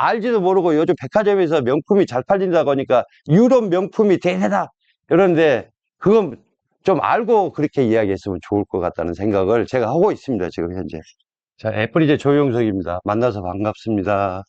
알지도 모르고 요즘 백화점에서 명품이 잘 팔린다고 하니까 유럽 명품이 대세다. 그런데 그건 좀 알고 그렇게 이야기했으면 좋을 것 같다는 생각을 제가 하고 있습니다, 지금 현재. 자, 애플이제 조용석입니다. 만나서 반갑습니다.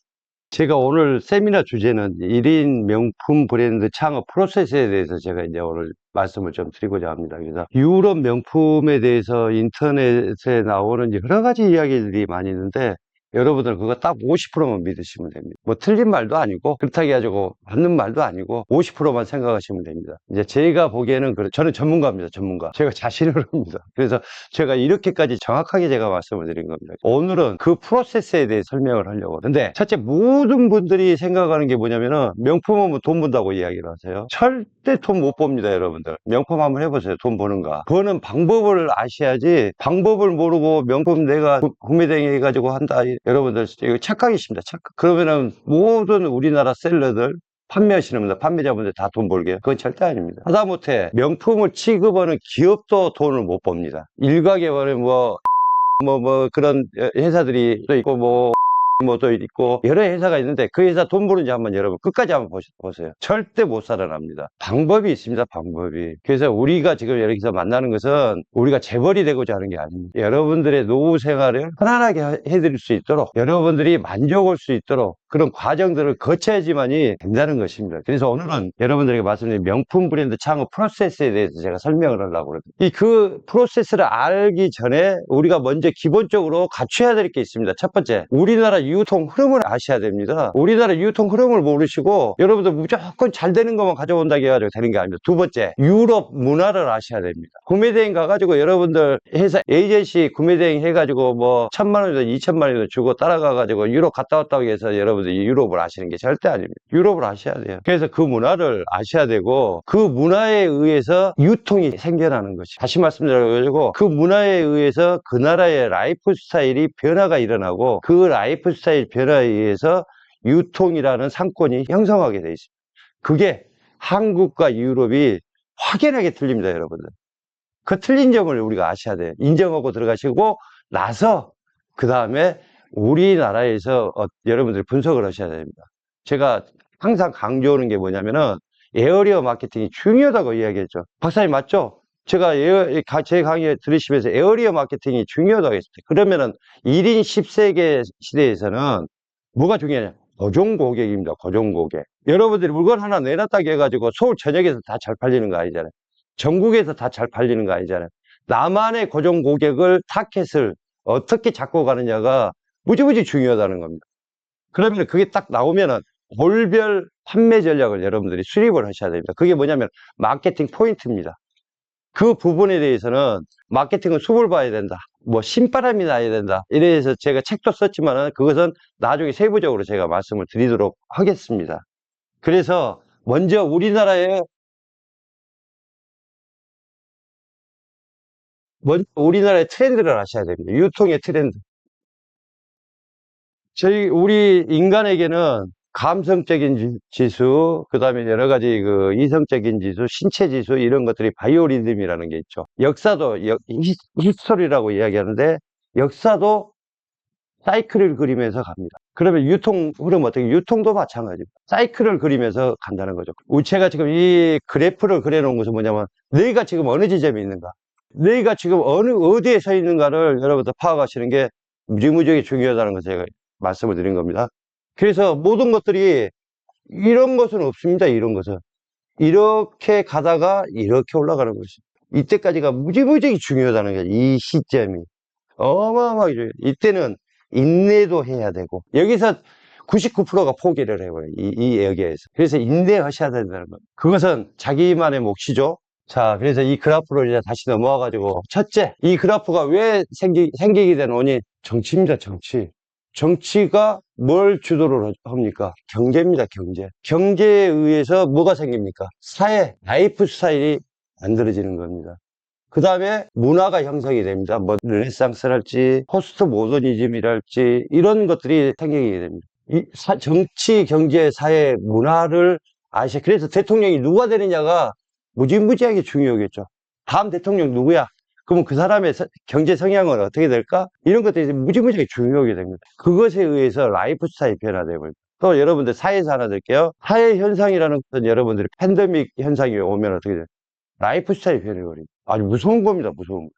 제가 오늘 세미나 주제는 1인 명품 브랜드 창업 프로세스에 대해서 제가 이제 오늘 말씀을 좀 드리고자 합니다. 그래서 유럽 명품에 대해서 인터넷에 나오는 여러 가지 이야기들이 많이 있는데 여러분들 그거 딱 50%만 믿으시면 됩니다. 뭐 틀린 말도 아니고 그렇다고 해가지고 맞는 말도 아니고 50%만 생각하시면 됩니다. 이제 제가 보기에는 저는 전문가입니다. 전문가. 제가 자신을 합니다. 그래서 제가 이렇게까지 정확하게 제가 말씀을 드린 겁니다. 오늘은 그 프로세스에 대해 설명을 하려고. 근데 첫째, 모든 분들이 생각하는 게 뭐냐면은 명품은 돈 번다고 이야기를 하세요. 절대 돈 못 봅니다, 여러분들. 명품 한번 해보세요. 돈 버는가. 버는 방법을 아셔야지 방법을 모르고 명품 내가 구매대행 해가지고 한다. 여러분들 이거 착각이십니다. 착각. 그러면은 모든 우리나라 셀러들 판매하시는 분들, 판매자분들 다 돈 벌게요. 그건 절대 아닙니다. 하다못해 명품을 취급하는 기업도 돈을 못 법니다. 일각에 보면 그런 회사들이 또 있고 또 있고 여러 회사가 있는데 그 회사 돈 버는지 한번 여러분 끝까지 한번 보세요. 절대 못 살아납니다. 방법이 있습니다. 방법이. 그래서 우리가 지금 여기서 만나는 것은 우리가 재벌이 되고자 하는 게 아닙니다. 여러분들의 노후 생활을 편안하게 해드릴 수 있도록 여러분들이 만족할 수 있도록 그런 과정들을 거쳐야지만이 된다는 것입니다. 그래서 오늘은 여러분들에게 말씀드린 명품 브랜드 창업 프로세스에 대해서 제가 설명을 하려고 그래요. 그 프로세스를 알기 전에 우리가 먼저 기본적으로 갖춰야 될 게 있습니다. 첫 번째, 우리나라 유통 흐름을 아셔야 됩니다. 우리나라 유통 흐름을 모르시고 여러분들 무조건 잘 되는 것만 가져온다고 해가지고 되는 게 아닙니다. 두 번째, 유럽 문화를 아셔야 됩니다. 구매대행 가가지고 여러분들 회사 에이전시 구매대행 해가지고 1,000만 원이든 2,000만 원이든 주고 따라가가지고 유럽 갔다 왔다고 해서 여러분들이 유럽을 아시는 게 절대 아닙니다. 유럽을 아셔야 돼요. 그래서 그 문화를 아셔야 되고 그 문화에 의해서 유통이 생겨나는 것이. 다시 말씀드려가지고 그 문화에 의해서 그 나라의 라이프 스타일이 변화가 일어나고 그 라이프 스타일 변화에 의해서 유통이라는 상권이 형성하게 되어 있습니다. 그게 한국과 유럽이 확연하게 틀립니다, 여러분들. 그 틀린 점을 우리가 아셔야 돼요. 인정하고 들어가시고 나서 그 다음에 우리나라에서 여러분들이 분석을 하셔야 됩니다. 제가 항상 강조하는 게 뭐냐면은 에어리어 마케팅이 중요하다고 이야기했죠. 박사님 맞죠? 제가 제 강의 들으시면서 에어리어 마케팅이 중요하다고 했습니다. 그러면은 1인 10세계 시대에서는 뭐가 중요하냐? 고정 고객입니다. 고정 고객. 여러분들이 물건 하나 내놨다고 해가지고 서울 전역에서 다 잘 팔리는 거 아니잖아요. 전국에서 다 잘 팔리는 거 아니잖아요. 나만의 고정 고객을 타겟을 어떻게 잡고 가느냐가 무지무지 중요하다는 겁니다. 그러면 그게 딱 나오면은 골별 판매 전략을 여러분들이 수립을 하셔야 됩니다. 그게 뭐냐면 마케팅 포인트입니다. 그 부분에 대해서는 마케팅은 수을 봐야 된다. 신바람이 나야 된다. 이래서 제가 책도 썼지만은 그것은 나중에 세부적으로 제가 말씀을 드리도록 하겠습니다. 그래서 먼저 우리나라의 트렌드를 아셔야 됩니다. 유통의 트렌드. 우리 인간에게는 감성적인 지수, 그 다음에 여러 가지 이성적인 지수, 신체 지수, 이런 것들이 바이오리듬이라는 게 있죠. 역사도, 히스토리라고 이야기하는데, 역사도 사이클을 그리면서 갑니다. 그러면 유통 흐름 유통도 마찬가지입니다. 사이클을 그리면서 간다는 거죠. 제가 지금 이 그래프를 그려놓은 것은 뭐냐면, 너희가 지금 어느 지점에 있는가? 너희가 지금 어디에 서 있는가를 여러분들 파악하시는 게 무지무지하게 중요하다는 것을 제가 말씀을 드린 겁니다. 그래서 모든 것들이 이런 것은 없습니다. 이런 것은 이렇게 가다가 이렇게 올라가는 것이 이때까지가 무지무지하게 중요하다는 거죠. 이 시점이 어마어마하게 중요해요. 이때는 인내도 해야 되고 여기서 99%가 포기를 해버려요. 여기에서. 그래서 인내하셔야 된다는 겁니다. 그것은 자기만의 몫이죠. 자, 그래서 이 그래프로 이제 다시 넘어와가지고 첫째, 이 그래프가 왜 생기게 된 원인? 정치입니다. 정치가 뭘 주도를 합니까? 경제입니다. 경제에 의해서 뭐가 생깁니까? 라이프 스타일이 만들어지는 겁니다. 그 다음에 문화가 형성이 됩니다. 르네상스랄지 포스트 모더니즘이랄지 이런 것들이 생기게 됩니다. 정치, 경제, 사회, 문화를 그래서 대통령이 누가 되느냐가 무지무지하게 중요하겠죠. 다음 대통령 누구야? 그러면 그 사람의 경제 성향은 어떻게 될까? 이런 것들이 무지무지하게 중요하게 됩니다. 그것에 의해서 라이프 스타일이 변화되고 또 여러분들 사회에서 하나 드릴게요. 사회 현상이라는 것은 여러분들이 팬데믹 현상이 오면 어떻게 돼요? 라이프 스타일이 변해버려요. 아주 무서운 겁니다, 무서운 거.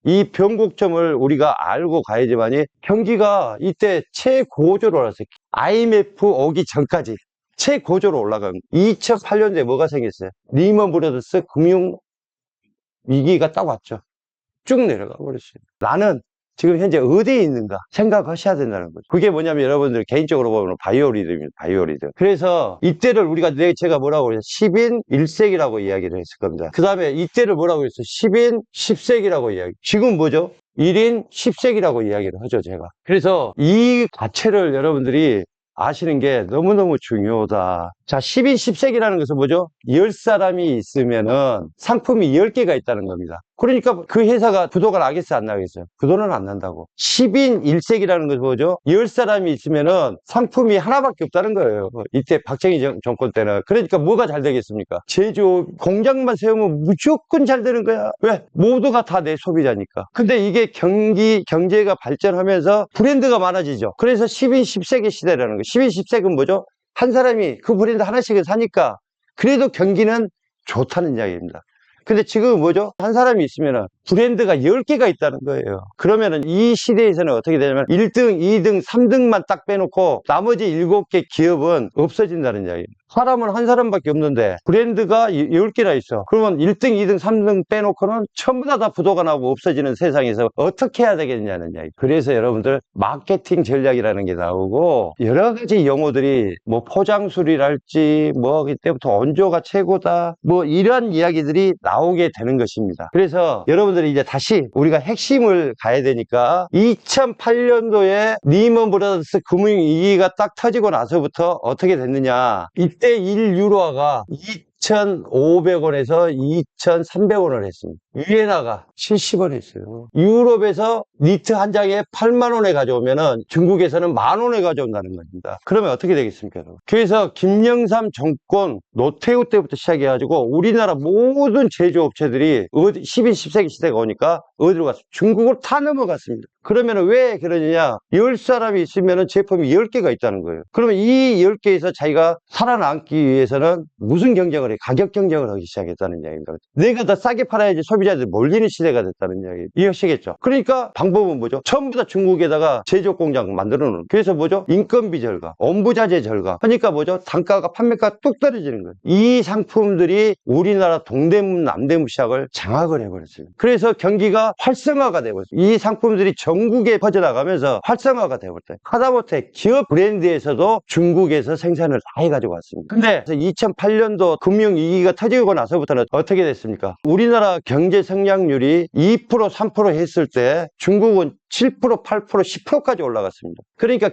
이 변곡점을 우리가 알고 가야지만이 경기가 이때 최고조로 올랐어요. IMF 오기 전까지 최고조로 올라간 2008년도에 뭐가 생겼어요? 리먼 브러더스 금융 위기가 딱 왔죠. 쭉 내려가 버렸어요. 나는 지금 현재 어디에 있는가 생각하셔야 된다는 거죠. 그게 뭐냐면 여러분들 개인적으로 보면 바이오리듬입니다. 바이오리듬. 그래서 이때를 우리가 제가 뭐라고 그랬어요? 10인 1세기라고 이야기를 했을 겁니다. 그 다음에 이때를 뭐라고 했어요? 10인 10세기라고 이야기. 지금 뭐죠? 1인 10세기라고 이야기를 하죠, 제가. 그래서 이 가치를 여러분들이 아시는 게 너무너무 중요하다. 자, 10인 10세기라는 것은 뭐죠? 10사람이 있으면은 상품이 10개가 있다는 겁니다. 그러니까 그 회사가 부도가 나겠어요, 안 나겠어요? 부도는 안 난다고. 10인 1세기라는 것은 뭐죠? 10사람이 있으면은 상품이 하나밖에 없다는 거예요. 이때 박정희 정권 때는. 그러니까 뭐가 잘 되겠습니까? 제조업, 공장만 세우면 무조건 잘 되는 거야. 왜? 모두가 다 내 소비자니까. 근데 이게 경제가 발전하면서 브랜드가 많아지죠. 그래서 10인 10세기 시대라는 거예요. 10인 10세기는 뭐죠? 한 사람이 그 브랜드 하나씩을 사니까 그래도 경기는 좋다는 이야기입니다. 근데 지금 뭐죠? 한 사람이 있으면 브랜드가 10개가 있다는 거예요. 그러면은 이 시대에서는 어떻게 되냐면 1등, 2등, 3등만 딱 빼놓고 나머지 7개 기업은 없어진다는 이야기예요. 사람은 한 사람밖에 없는데 브랜드가 10개나 있어. 그러면 1등, 2등, 3등 빼놓고는 전부 다 부도가 나고 없어지는 세상에서 어떻게 해야 되겠냐는 이야기. 그래서 여러분들 마케팅 전략이라는 게 나오고 여러 가지 용어들이 뭐 포장술이랄지 뭐 그때부터 원조가 최고다 뭐 이런 이야기들이 나오게 되는 것입니다. 그래서 여러분들이 이제 다시 우리가 핵심을 가야 되니까 2008년도에 리먼 브라더스 금융위기가 딱 터지고 나서부터 어떻게 됐느냐. 이때 1유로화가 2,500원에서 2,300원을 했습니다. 위에다가 70원 했어요. 유럽에서 니트 한 장에 8만 원에 가져오면은 중국에서는 만 원에 가져온다는 겁니다. 그러면 어떻게 되겠습니까? 그래서 김영삼 정권 노태우 때부터 시작해가지고 우리나라 모든 제조업체들이 10인 10세기 시대가 오니까 어디로 갔어요? 중국으로 다 넘어갔습니다. 그러면 왜 그러느냐? 10사람이 있으면 제품이 10개가 있다는 거예요. 그러면 이 10개에서 자기가 살아남기 위해서는 무슨 경쟁을 해? 가격 경쟁을 하기 시작했다는 이야기입니다. 내가 더 싸게 팔아야지 소비자들이 몰리는 시대가 됐다는 이야기. 이해하시겠죠? 그러니까 방법은 뭐죠? 전부 다 중국에다가 제조업 공장 만들어 놓은. 그래서 뭐죠? 인건비 절감, 원부자재 절감. 그러니까 뭐죠? 단가가 판매가가 뚝 떨어지는 거예요. 이 상품들이 우리나라 동대문, 남대문 시장을 장악을 해버렸어요. 그래서 경기가 활성화가 되버렸어요. 이 상품들이 전국에 퍼져나가면서 활성화가 되버렸어요. 하다못해 기업 브랜드에서도 중국에서 생산을 다 해가지고 왔습니다. 근데 2008년도 금융위기가 터지고 나서부터는 어떻게 됐습니까? 우리나라 경제 성장률이 2%, 3% 했을 때 중국은 7%, 8%, 10%까지 올라갔습니다. 그러니까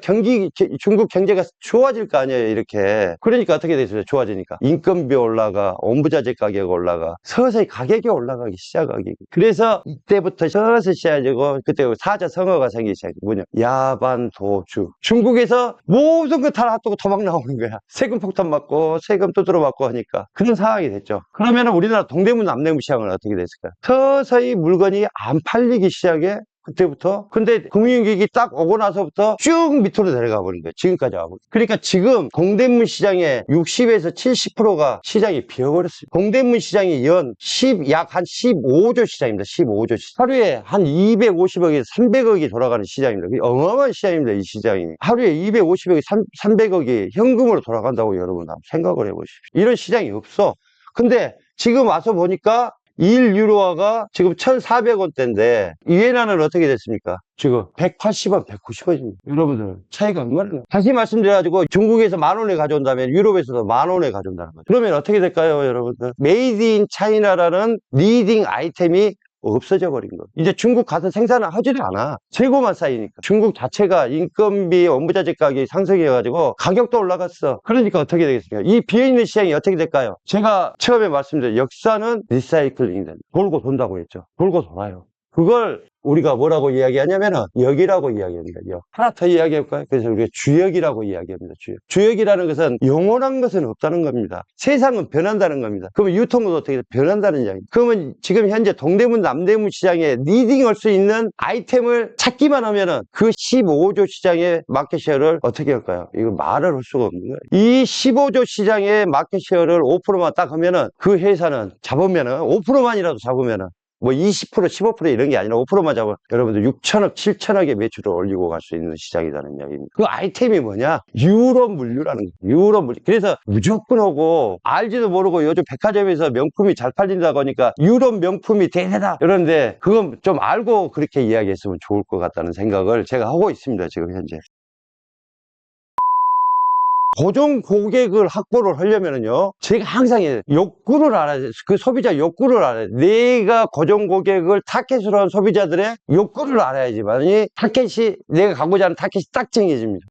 중국 경제가 좋아질 거 아니에요, 이렇게. 그러니까 어떻게 됐어요? 좋아지니까. 인건비 올라가, 원부자재 가격 올라가, 서서히 가격이 올라가기 시작하기. 그래서 이때부터 서서히 시작하고, 그때 사자성어가 생기기 시작해요. 뭐냐? 야반, 도주. 중국에서 모든 거 다 놔두고 도망 나오는 거야. 세금 폭탄 맞고, 세금 두드러 맞고 하니까. 그런 상황이 됐죠. 그러면 우리나라 동대문, 남대문 시장은 어떻게 됐을까요? 서서히 물건이 안 팔리기 시작해. 그때부터. 근데 금융위기 딱 오고 나서부터 쭉 밑으로 내려가 버린 거예요. 지금까지 와버린 거예요. 그러니까 지금 동대문 시장의 60에서 70%가 시장이 비어버렸어요. 동대문 시장이 약 한 15조 시장입니다. 15조 시장. 하루에 한 250억에서 300억이 돌아가는 시장입니다. 어마어마한 시장입니다. 이 시장이. 하루에 250억에 300억이 현금으로 돌아간다고 여러분 한번 생각을 해보십시오. 이런 시장이 없어. 근데 지금 와서 보니까 1유로화가 지금 1,400원대인데 이엔화는 어떻게 됐습니까? 지금 180원, 190원입니다. 여러분들 차이가 얼마나 나요? 다시 말씀드려가지고 중국에서 만 원에 가져온다면 유럽에서도 만 원에 가져온다는 거죠. 그러면 어떻게 될까요, 여러분들? 메이드 인 차이나라는 리딩 아이템이 없어져 버린 거. 이제 중국 가서 생산을 하지도 않아. 재고만 쌓이니까. 중국 자체가 인건비, 원부자재 가격이 상승해가지고 가격도 올라갔어. 그러니까 어떻게 되겠습니까? 이 비어있는 시장이 어떻게 될까요? 제가 처음에 말씀드린 역사는 리사이클링이 된다. 돌고 돈다고 했죠. 돌고 돌아요. 그걸 우리가 뭐라고 이야기하냐면은 역이라고 이야기합니다. 역. 하나 더 이야기해볼까요? 그래서 우리가 주역이라고 이야기합니다. 주역. 주역이라는 것은 영원한 것은 없다는 겁니다. 세상은 변한다는 겁니다. 그러면 유통도 어떻게 변한다는 이야기. 그러면 지금 현재 동대문, 남대문 시장에 리딩할 수 있는 아이템을 찾기만 하면은 그 15조 시장의 마켓쉐어를 어떻게 할까요? 이거 말을 할 수가 없는 거예요. 이 15조 시장의 마켓쉐어를 5%만 딱 하면은 그 회사는 잡으면은 5%만이라도 잡으면은 뭐 20%, 15% 이런 게 아니라 5%만 잡으면 여러분들 6천억, 7천억의 매출을 올리고 갈 수 있는 시장이라는 이야기입니다. 그 아이템이 뭐냐? 유럽 물류라는 거예요. 유럽 물류. 그래서 무조건 하고 알지도 모르고 요즘 백화점에서 명품이 잘 팔린다고 하니까 유럽 명품이 대세다. 그런데 그건 좀 알고 그렇게 이야기했으면 좋을 것 같다는 생각을 제가 하고 있습니다. 지금 현재. 고정 고객을 확보를 하려면요, 제가 항상 욕구를 알아야 돼요. 그 소비자 욕구를 알아야 돼요. 내가 고정 고객을 타겟으로 한 소비자들의 욕구를 알아야지만이 타겟이, 내가 가고자 하는 타겟이 딱 정해집니다.